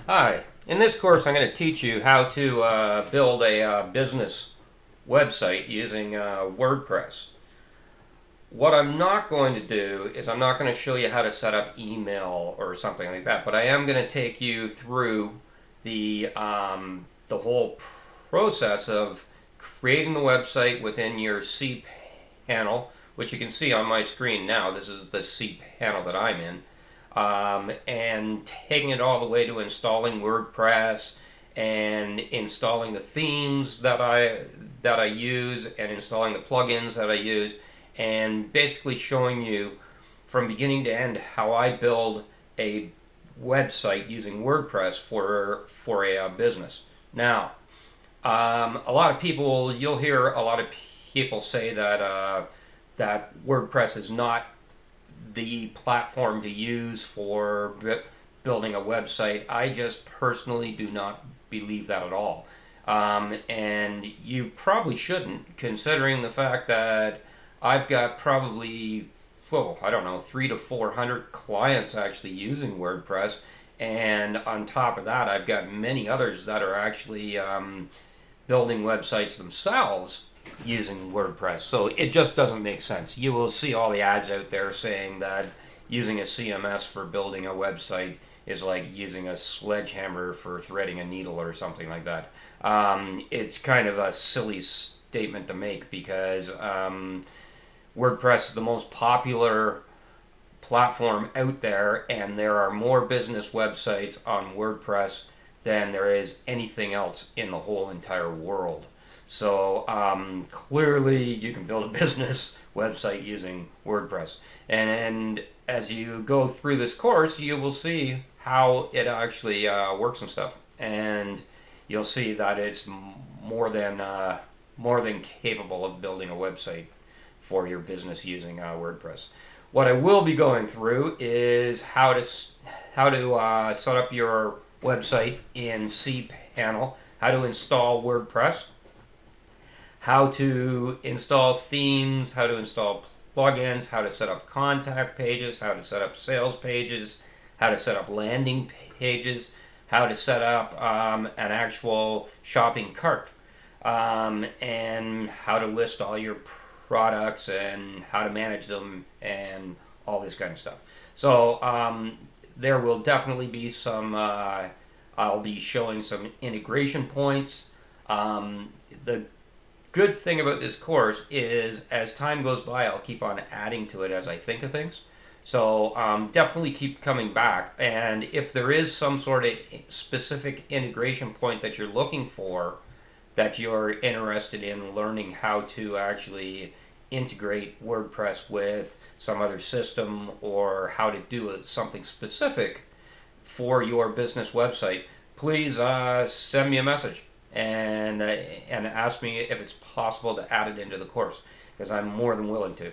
Hi, in this course I'm going to teach you how to build a business website using WordPress. What I'm not going to do is I'm not going to show you how to set up email or something like that, but I am going to take you through the whole process of creating the website within your cPanel, which you can see on my screen now. This is the cPanel that I'm in. And taking it all the way to installing WordPress and installing the themes that I use and installing the plugins that I use, and basically showing you from beginning to end how I build a website using WordPress for a business. Now, a lot of people, you'll hear a lot of people say that WordPress is not the platform to use for building a website. I just personally do not believe that at all. And you probably shouldn't, considering the fact that I've got probably, well, I don't know, 300 to 400 clients actually using WordPress. And on top of that, I've got many others that are actually building websites themselves using WordPress. So it just doesn't make sense. You will see all the ads out there saying that using a CMS for building a website is like using a sledgehammer for threading a needle or something like that. It's kind of a silly statement to make because WordPress is the most popular platform out there, and there are more business websites on WordPress than there is anything else in the whole entire world. So clearly you can build a business website using WordPress. And as you go through this course, you will see how it actually works and stuff. And you'll see that it's more than capable of building a website for your business using WordPress. What I will be going through is how to set up your website in cPanel, how to install WordPress, how to install themes, how to install plugins, how to set up contact pages, how to set up sales pages, how to set up landing pages, how to set up an actual shopping cart, and how to list all your products and how to manage them and all this kind of stuff. So there will definitely be some, I'll be showing some integration points. The good thing about this course is as time goes by, I'll keep on adding to it as I think of things. So definitely keep coming back. And if there is some sort of specific integration point that you're looking for, that you're interested in learning how to actually integrate WordPress with some other system, or how to do something specific for your business website, please send me a message and ask me if it's possible to add it into the course, because I'm more than willing to.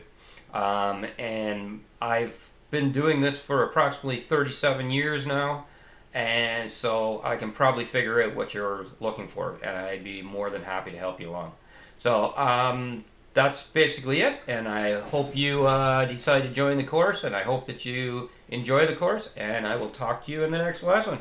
And I've been doing this for approximately 37 years now, and so I can probably figure out what you're looking for, and I'd be more than happy to help you along. So that's basically it, and I hope you decide to join the course, and I hope that you enjoy the course, and I will talk to you in the next lesson.